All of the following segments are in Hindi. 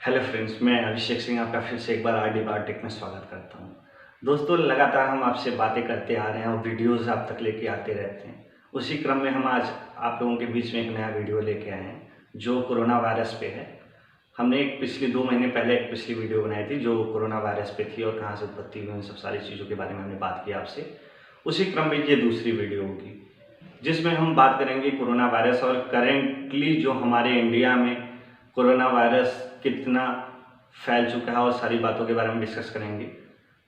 हेलो फ्रेंड्स, मैं अभिषेक सिंह आपका फिर से एक बार आर डी बायोटेक में स्वागत करता हूं। दोस्तों, लगातार हम आपसे बातें करते आ रहे हैं और वीडियोस आप तक लेके आते रहते हैं। उसी क्रम में हम आज आप लोगों के बीच में एक नया वीडियो लेके आए हैं जो कोरोना वायरस पे है। हमने एक पिछली 2 महीने पहले एक पिछली वीडियो बनाई थी जो कोरोना वायरस पे थी और कहाँ से उत्पत्ति हुई, उन सब सारी चीज़ों के बारे में हमने बात की आपसे। उसी क्रम में ये दूसरी वीडियो होगी जिसमें हम बात करेंगे कोरोना वायरस और करेंटली जो हमारे इंडिया में कोरोना वायरस कितना फैल चुका है और सारी बातों के बारे में डिस्कस करेंगे।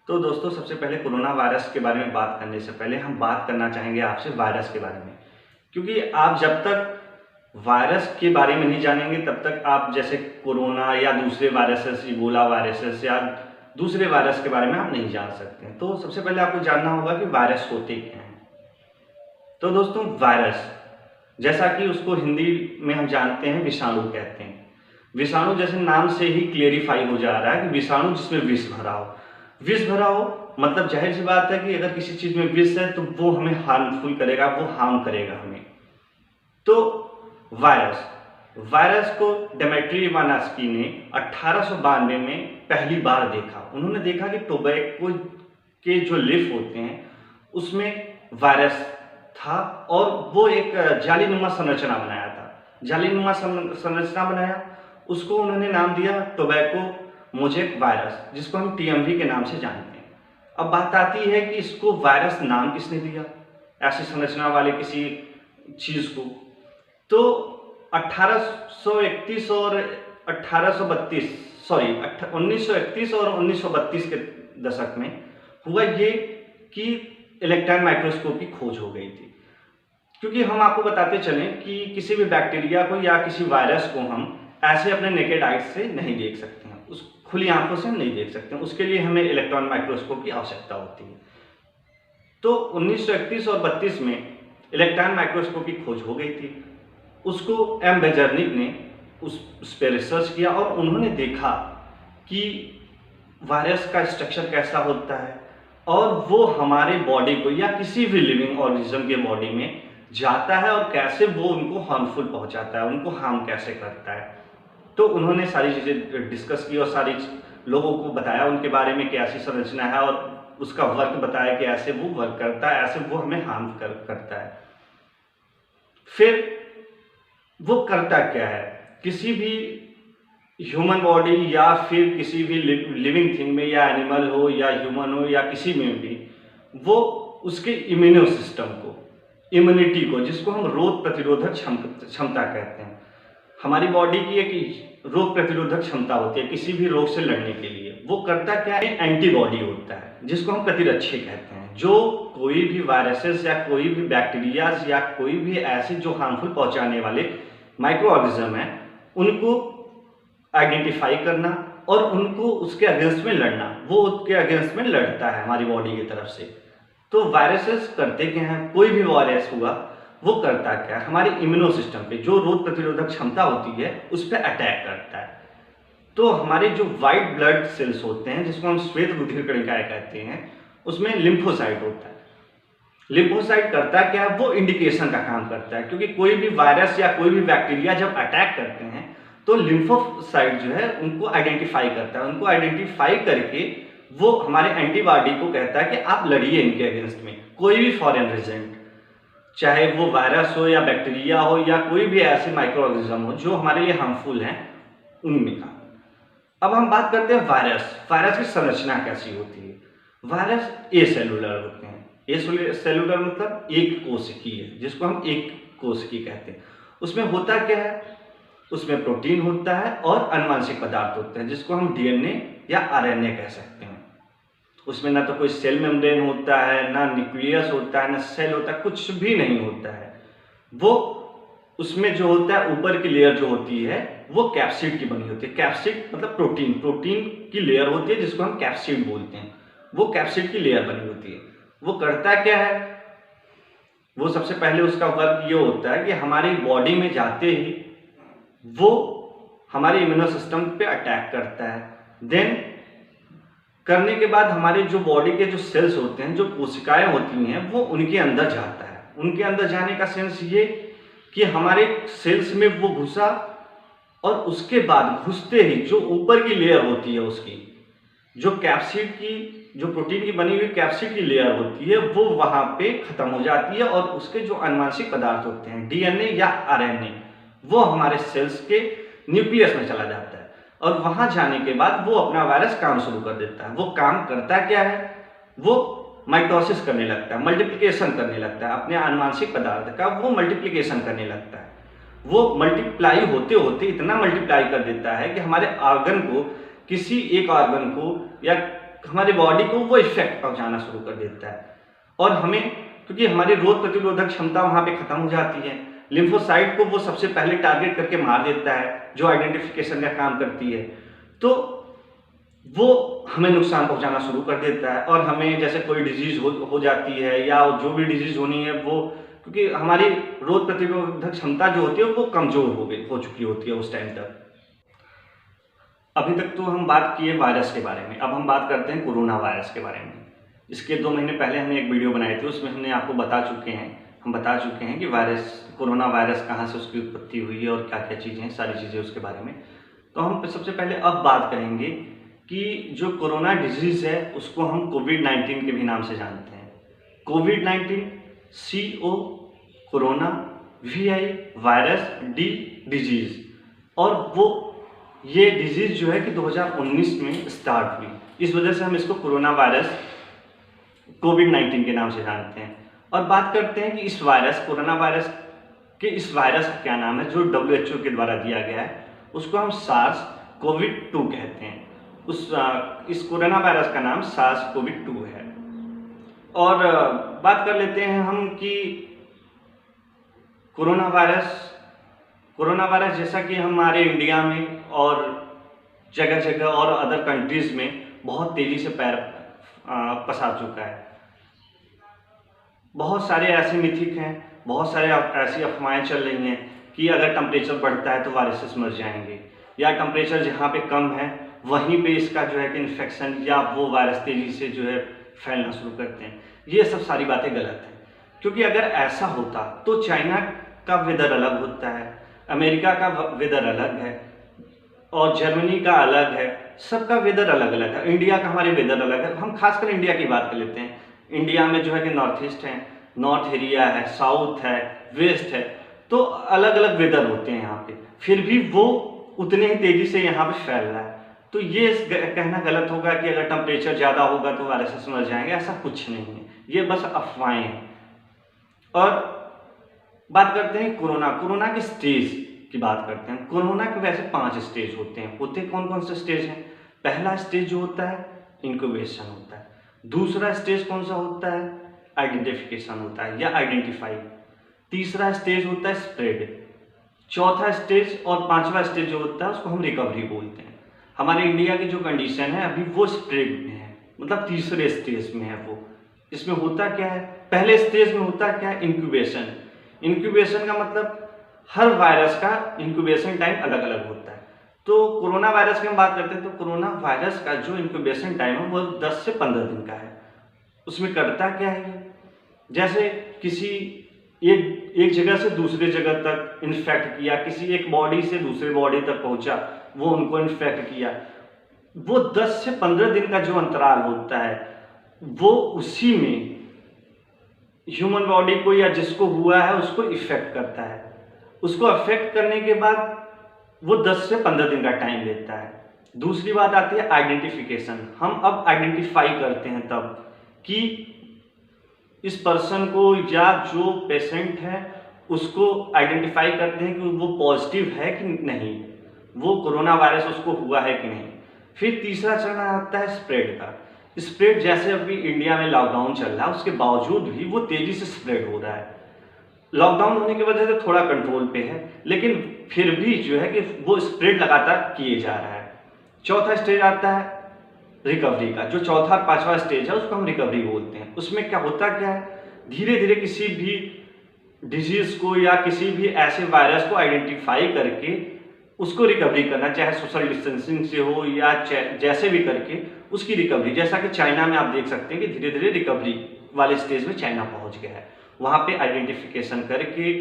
तो दोस्तों, सबसे पहले कोरोना वायरस के बारे में बात करने से पहले हम बात करना चाहेंगे आपसे वायरस के बारे में, क्योंकि आप जब तक वायरस के बारे में नहीं जानेंगे तब तक आप जैसे कोरोना या दूसरे वायरसेस, इबोला वायरसेस या दूसरे वायरस के बारे में आप नहीं जान सकते। तो सबसे पहले आपको जानना होगा कि वायरस होते क्या हैं। तो दोस्तों, वायरस जैसा कि उसको हिंदी में हम जानते हैं विषाणु कहते हैं। विषाणु जैसे नाम से ही क्लेरिफाई हो जा रहा है कि विषाणु जिसमें विष भरा हो। विष भरा हो मतलब जाहिर सी बात है कि अगर किसी चीज में विष है तो वो हमें हार्मफुल करेगा, वो हार्म करेगा हमें। तो वायरस को डेमेट्री इवानास्की ने 1892 में पहली बार देखा। उन्होंने देखा कि टोबैको के जो लीफ होते हैं उसमें वायरस था और वो एक जालीनुमा संरचना बनाया था। जालीनुमा संरचना बनाया, उसको उन्होंने नाम दिया टोबैको मोज़ेक वायरस, जिसको हम टीएमवी के नाम से जानते हैं। अब बात आती है कि इसको वायरस नाम किसने दिया, ऐसी संरचना वाले किसी चीज को। तो 1931 और 1932 के दशक में हुआ ये कि इलेक्ट्रॉन माइक्रोस्कोप की खोज हो गई थी। क्योंकि हम आपको बताते चलें कि किसी भी बैक्टीरिया को या किसी वायरस को हम ऐसे अपने नेकेड आइज से नहीं देख सकते हैं, उस खुली आंखों से हम नहीं देख सकते हैं। उसके लिए हमें इलेक्ट्रॉन माइक्रोस्कोप की आवश्यकता होती है। तो 1931 और 32 में इलेक्ट्रॉन माइक्रोस्कोप की खोज हो गई थी। उसको एम बेजर्निक ने उस पर रिसर्च किया और उन्होंने देखा कि वायरस का स्ट्रक्चर कैसा होता है और वो हमारे बॉडी को या किसी भी लिविंग ऑर्गेनिज्म के बॉडी में जाता है और कैसे वो उनको हार्मफुल पहुंचाता है, उनको हार्म कैसे करता है। तो उन्होंने सारी चीज़ें डिस्कस की और सारी लोगों को बताया उनके बारे में कि ऐसी संरचना है और उसका वर्क बताया कि ऐसे वो वर्क करता है, ऐसे वो हमें हार्म करता है। फिर वो करता क्या है, किसी भी ह्यूमन बॉडी या फिर किसी भी लिविंग थिंग में, या एनिमल हो या ह्यूमन हो या किसी में भी, वो उसके इम्यूनो सिस्टम को, इम्यूनिटी को, जिसको हम रोग प्रतिरोधक क्षमता कहते हैं, हमारी बॉडी की एक रोग प्रतिरोधक क्षमता होती है किसी भी रोग से लड़ने के लिए। वो करता क्या है, एंटीबॉडी होता है जिसको हम प्रतिरक्षी कहते हैं, जो कोई भी वायरसेस या कोई भी बैक्टीरियाज या कोई भी ऐसे जो हार्मफुल पहुंचाने वाले माइक्रो ऑर्गेनिज्म है उनको आइडेंटिफाई करना और उनको उसके अगेंस्ट में लड़ना। वो उसके अगेंस्ट में लड़ता है हमारी बॉडी की तरफ से। तो वायरसेस करते क्या हैं, कोई भी वायरस हुआ वो करता क्या है, हमारे इम्यूनो सिस्टम पे जो रोग प्रतिरोधक क्षमता होती है उस पर अटैक करता है। तो हमारे जो व्हाइट ब्लड सेल्स होते हैं जिसको हम श्वेत रुधिर कणिकाएं कहते हैं, उसमें लिम्फोसाइट होता है। लिम्फोसाइट करता क्या है, वो इंडिकेशन का काम करता है, क्योंकि कोई भी वायरस या कोई भी बैक्टीरिया जब अटैक करते हैं तो लिम्फोसाइट जो है उनको आइडेंटिफाई करता है। उनको आइडेंटिफाई करके वो हमारे एंटीबॉडी को कहता है कि आप लड़िए इनके अगेंस्ट में, कोई भी फॉरेन एजेंट, चाहे वो वायरस हो या बैक्टीरिया हो या कोई भी ऐसे माइक्रो ऑर्गेनिज्म हो जो हमारे लिए हार्मफुल हैं, उनमें का। अब हम बात करते हैं वायरस की संरचना कैसी होती है। वायरस ए सेलुलर होते हैं। ए सेलुलर मतलब एक कोशिकीय है, जिसको हम एक कोशिकीय कहते हैं। उसमें होता क्या है, उसमें प्रोटीन होता है और अनुवांशिक पदार्थ होते हैं जिसको हम डीएनए या आरएनए कह सकते हैं। उसमें ना तो कोई सेल मेम्ब्रेन होता है, ना न्यूक्लियस होता है, ना सेल होता है, कुछ भी नहीं होता है। वो उसमें जो होता है ऊपर की लेयर जो होती है वो कैप्सिड की बनी होती है। कैप्सिड मतलब प्रोटीन की लेयर होती है जिसको हम कैप्सिड बोलते हैं। वो कैप्सिड की लेयर बनी होती है। वो करता क्या है, वो सबसे पहले उसका वर्क ये होता है कि हमारी बॉडी में जाते ही वो हमारे इम्यूनो सिस्टम पे अटैक करता है। देन करने के बाद हमारे जो बॉडी के जो सेल्स होते हैं, जो कोशिकाएं होती हैं, वो उनके अंदर जाता है। उनके अंदर जाने का सेंस ये कि हमारे सेल्स में वो घुसा और उसके बाद घुसते ही जो ऊपर की लेयर होती है उसकी, जो कैप्सिड की, जो प्रोटीन की बनी हुई कैप्सिड की लेयर होती है, वो वहाँ पे खत्म हो जाती है और उसके जो अनुवांशिक पदार्थ होते हैं डीएनए या आरएनए, वो हमारे सेल्स के न्यूक्लियस में चला जाता है और वहाँ जाने के बाद वो अपना वायरस काम शुरू कर देता है। वो काम करता क्या है, वो माइटोसिस करने लगता है, मल्टीप्लिकेशन करने लगता है, अपने अनुवांशिक पदार्थ का वो मल्टीप्लिकेशन करने लगता है। वो मल्टीप्लाई होते होते इतना मल्टीप्लाई कर देता है कि हमारे ऑर्गन को, किसी एक ऑर्गन को या हमारे बॉडी को वो इफेक्ट पहुंचाना शुरू कर देता है। और हमें, क्योंकि हमारी रोग प्रतिरोधक क्षमता वहां पे खत्म हो जाती है, लिम्फोसाइट को वो सबसे पहले टारगेट करके मार देता है, जो आइडेंटिफिकेशन का काम करती है, तो वो हमें नुकसान पहुंचाना शुरू कर देता है और हमें जैसे कोई डिजीज हो जाती है या जो भी डिजीज होनी है वो, क्योंकि हमारी रोग प्रतिरोधक क्षमता जो होती है वो कमजोर हो चुकी होती है उस टाइम तक। अभी तक तो हम बात किए वायरस के बारे में, अब हम बात करते हैं कोरोना वायरस के बारे में। इसके 2 महीने पहले हमने एक वीडियो बनाई थी, उसमें हमने आपको बता चुके हैं कि कोरोना वायरस कहाँ से उसकी उत्पत्ति हुई है और क्या क्या चीज़ें हैं, सारी चीज़ें उसके बारे में। तो हम सबसे पहले अब बात करेंगे कि जो कोरोना डिजीज़ है उसको हम कोविड-19 के भी नाम से जानते हैं। कोविड-19, CO corona, VI virus, D disease. और वो ये डिजीज़ जो है कि 2019 में स्टार्ट हुई, इस वजह से हम इसको कोरोना वायरस कोविड-19 के नाम से जानते हैं। और बात करते हैं कि इस वायरस, कोरोना वायरस के इस वायरस का क्या नाम है, जो WHO के द्वारा दिया गया है, उसको हम SARS-CoV-2 कहते हैं। इस कोरोना वायरस का नाम SARS-CoV-2 है। और बात कर लेते हैं हम कि कोरोना वायरस जैसा कि हमारे इंडिया में और जगह जगह और अदर कंट्रीज़ में बहुत तेज़ी से पसार चुका है। बहुत सारे ऐसे मिथिक हैं, बहुत सारे ऐसी अफवाहें चल रही हैं कि अगर टेम्परेचर बढ़ता है तो वायरसेस मर जाएंगे, या टेम्परेचर जहाँ पे कम है वहीं पे इसका जो है कि इन्फेक्शन या वो वायरस तेज़ी से जो है फैलना शुरू करते हैं। ये सब सारी बातें गलत हैं, क्योंकि अगर ऐसा होता तो चाइना का वेदर अलग होता है, अमेरिका का वेदर अलग है और जर्मनी का अलग है, सबका वेदर अलग अलग है। इंडिया का हमारे वेदर अलग है। हम खासकर इंडिया की बात कर लेते हैं। इंडिया में जो है कि नॉर्थ ईस्ट है, नॉर्थ एरिया है, साउथ है, वेस्ट है, तो अलग अलग वेदर होते हैं यहाँ पे, फिर भी वो उतने ही तेज़ी से यहाँ पे फैल रहा है। तो ये कहना गलत होगा कि अगर टेम्परेचर ज़्यादा होगा तो वायरसेस मर जाएंगे, ऐसा कुछ नहीं है, ये बस अफवाहें हैं। और बात करते हैं कोरोना के स्टेज की बात करते हैं। कोरोना के वैसे 5 स्टेज होते हैं। कौन कौन से स्टेज हैं? पहला स्टेज जो होता है इंक्यूबेशन होता है। दूसरा स्टेज कौन सा होता है? आइडेंटिफिकेशन होता है या आइडेंटिफाई। तीसरा स्टेज होता है स्प्रेड। चौथा स्टेज और 5वां स्टेज जो होता है उसको हम रिकवरी बोलते हैं। हमारे इंडिया की जो कंडीशन है अभी वो स्प्रेड में है, मतलब तीसरे स्टेज में है वो। इसमें होता क्या है? पहले स्टेज में होता क्या है? इंक्यूबेशन। इंक्यूबेशन का मतलब हर वायरस का इंक्यूबेशन टाइम अलग अलग होता है। तो कोरोना वायरस की हम बात करते हैं तो कोरोना वायरस का जो इंक्यूबेशन टाइम है वो 10 से 15 दिन का है। उसमें करता क्या है? जैसे किसी एक जगह से दूसरे जगह तक इन्फेक्ट किया, किसी एक बॉडी से दूसरे बॉडी तक पहुंचा, वो उनको इन्फेक्ट किया, वो 10 से 15 दिन का जो अंतराल होता है वो उसी में ह्यूमन बॉडी को या जिसको हुआ है उसको इफेक्ट करता है। उसको अफेक्ट करने के बाद वो 10 से 15 दिन का टाइम लेता है। दूसरी बात आती है आइडेंटिफिकेशन। हम अब आइडेंटिफाई करते हैं तब कि इस पर्सन को या जो पेशेंट है उसको आइडेंटिफाई करते हैं कि वो पॉजिटिव है कि नहीं, वो कोरोना वायरस उसको हुआ है कि नहीं। फिर तीसरा चरण आता है स्प्रेड का। स्प्रेड जैसे अभी इंडिया में लॉकडाउन चल रहा है उसके बावजूद भी वो तेजी से स्प्रेड हो रहा है। लॉकडाउन होने की वजह से थोड़ा कंट्रोल पे है, लेकिन फिर भी जो है कि वो स्प्रेड लगातार किए जा रहा है। चौथा स्टेज आता है रिकवरी का। जो चौथा और 5वां स्टेज है उसको हम रिकवरी बोलते हैं। उसमें क्या होता क्या है? धीरे धीरे किसी भी डिजीज को या किसी भी ऐसे वायरस को आइडेंटिफाई करके उसको रिकवरी करना, चाहे सोशल डिस्टेंसिंग से हो या जैसे भी करके उसकी रिकवरी। जैसा कि चाइना में आप देख सकते हैं कि धीरे धीरे रिकवरी वाले स्टेज में चाइना पहुंच गया है। वहाँ पे आइडेंटिफिकेशन करके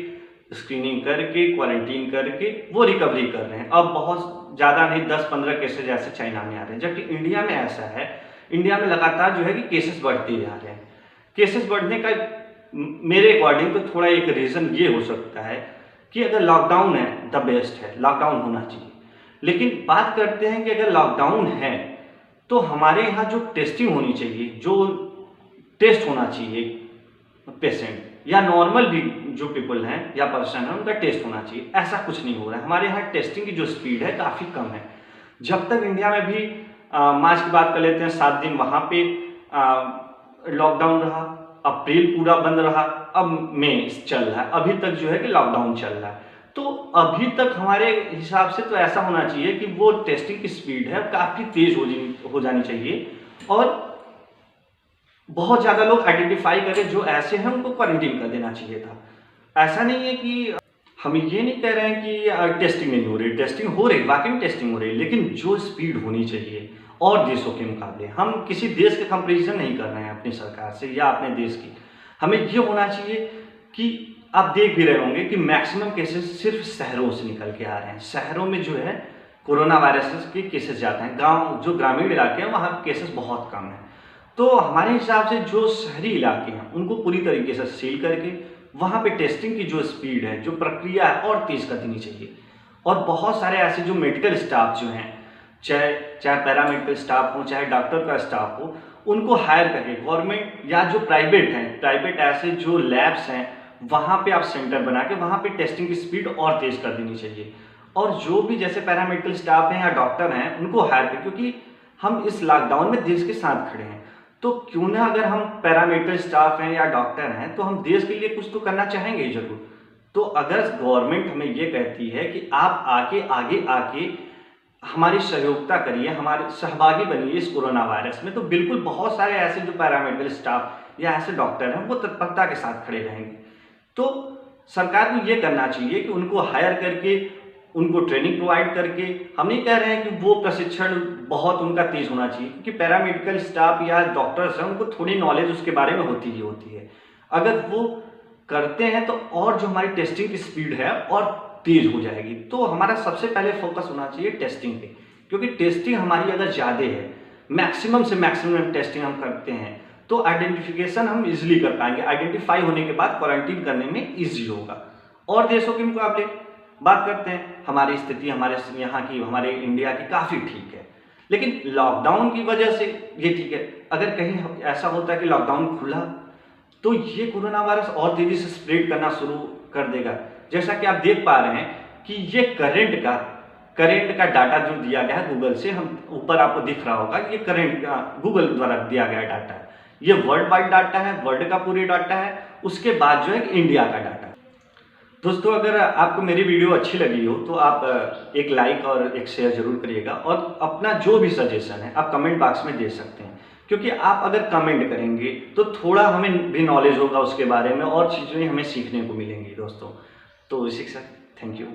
स्क्रीनिंग करके, क्वारंटीन करके वो रिकवरी कर रहे हैं। अब बहुत ज़्यादा नहीं, 10-15 केसेज ऐसे चाइना में आ रहे हैं, जबकि इंडिया में ऐसा है, इंडिया में लगातार जो है कि केसेस बढ़ते जा रहे हैं। केसेस बढ़ने का मेरे अकॉर्डिंग तो थोड़ा एक रीज़न ये हो सकता है कि अगर लॉकडाउन है, द बेस्ट है, लॉकडाउन होना चाहिए। लेकिन बात करते हैं कि अगर लॉकडाउन है तो हमारे यहाँ जो टेस्टिंग होनी चाहिए, जो टेस्ट होना चाहिए पेशेंट या नॉर्मल भी जो पीपल हैं या पर्सन है उनका टेस्ट होना चाहिए, ऐसा कुछ नहीं हो रहा है। हमारे यहाँ टेस्टिंग की जो स्पीड है काफ़ी कम है। जब तक इंडिया में भी मार्च की बात कर लेते हैं, 7 दिन वहाँ पे लॉकडाउन रहा, अप्रैल पूरा बंद रहा, अब मई चल रहा है, अभी तक जो है कि लॉकडाउन चल रहा है। तो अभी तक हमारे हिसाब से तो ऐसा होना चाहिए कि वो टेस्टिंग की स्पीड है काफ़ी तेज हो जानी चाहिए, और बहुत ज़्यादा लोग आइडेंटिफाई करें जो ऐसे हैं उनको क्वारंटीन कर देना चाहिए था। ऐसा नहीं है कि हम ये नहीं कह रहे हैं कि टेस्टिंग नहीं हो रही, टेस्टिंग हो रही, वाकई में टेस्टिंग हो रही है, लेकिन जो स्पीड होनी चाहिए और देशों के मुकाबले, हम किसी देश के कंपेरिजन नहीं कर रहे हैं अपनी सरकार से या अपने देश की। हमें ये होना चाहिए कि आप देख भी रहे होंगे कि मैक्सिमम केसेस सिर्फ शहरों से निकल के आ रहे हैं। शहरों में जो है कोरोना वायरस के केसेस ज़्यादा हैं, गाँव जो ग्रामीण इलाके हैं वहाँ केसेस बहुत कम हैं। तो हमारे हिसाब से जो शहरी इलाके हैं उनको पूरी तरीके से सील करके वहाँ पे टेस्टिंग की जो स्पीड है, जो प्रक्रिया है, और तेज़ कर देनी चाहिए। और बहुत सारे ऐसे जो मेडिकल स्टाफ जो हैं, चाहे पैरामेडिकल स्टाफ हो, चाहे डॉक्टर का स्टाफ हो, उनको हायर करके गवर्नमेंट या जो प्राइवेट हैं, प्राइवेट ऐसे जो लैब्स हैं, वहाँ पे आप सेंटर बना के वहाँ पे टेस्टिंग की स्पीड और तेज़ कर देनी चाहिए। और जो भी जैसे पैरामेडिकल स्टाफ हैं या डॉक्टर हैं उनको हायर करें, क्योंकि हम इस लॉकडाउन में देश के साथ खड़े हैं। तो क्यों ना, अगर हम पैरामेडिकल स्टाफ हैं या डॉक्टर हैं तो हम देश के लिए कुछ तो करना चाहेंगे ही जरूर। तो अगर गवर्नमेंट हमें ये कहती है कि आप आगे आके हमारी सहयोगिता करिए, हमारे सहभागी बनिए इस कोरोना वायरस में, तो बिल्कुल बहुत सारे ऐसे जो पैरामेडिकल स्टाफ या ऐसे डॉक्टर हैं वो तत्परता के साथ खड़े रहेंगे। तो सरकार को ये करना चाहिए कि उनको हायर करके, उनको ट्रेनिंग प्रोवाइड करके, हम नहीं कह रहे हैं कि वो प्रशिक्षण बहुत उनका तेज होना चाहिए, क्योंकि पैरामेडिकल स्टाफ या डॉक्टर्स हैं उनको थोड़ी नॉलेज उसके बारे में होती ही होती है। अगर वो करते हैं तो और जो हमारी टेस्टिंग की स्पीड है और तेज हो जाएगी। तो हमारा सबसे पहले फोकस होना चाहिए टेस्टिंग पे, क्योंकि टेस्टिंग हमारी अगर ज़्यादा है, मैक्सिमम से मैक्सिमम टेस्टिंग हम करते हैं तो आइडेंटिफिकेशन हम इजीली कर पाएंगे। आइडेंटिफाई होने के बाद क्वारंटीन करने में ईजी होगा। और देशों के मुकाबले बात करते हैं, हमारी स्थिति हमारे यहाँ की, हमारे इंडिया की काफ़ी ठीक है। लेकिन लॉकडाउन की वजह से ये ठीक है, अगर कहीं ऐसा होता है कि लॉकडाउन खुला तो ये कोरोना वायरस और तेज़ी से स्प्रेड करना शुरू कर देगा। जैसा कि आप देख पा रहे हैं कि ये करंट का डाटा जो दिया गया है गूगल से, हम ऊपर आपको दिख रहा होगा, ये करंट का गूगल द्वारा दिया गया डाटा है। ये वर्ल्ड वाइड डाटा है, वर्ल्ड का पूरे डाटा है, उसके बाद जो है इंडिया का डाटा है। दोस्तों, अगर आपको मेरी वीडियो अच्छी लगी हो तो आप एक लाइक और एक शेयर जरूर करिएगा, और अपना जो भी सजेशन है आप कमेंट बॉक्स में दे सकते हैं, क्योंकि आप अगर कमेंट करेंगे तो थोड़ा हमें भी नॉलेज होगा उसके बारे में और चीज़ें हमें सीखने को मिलेंगी दोस्तों। तो इसी के साथ थैंक यू।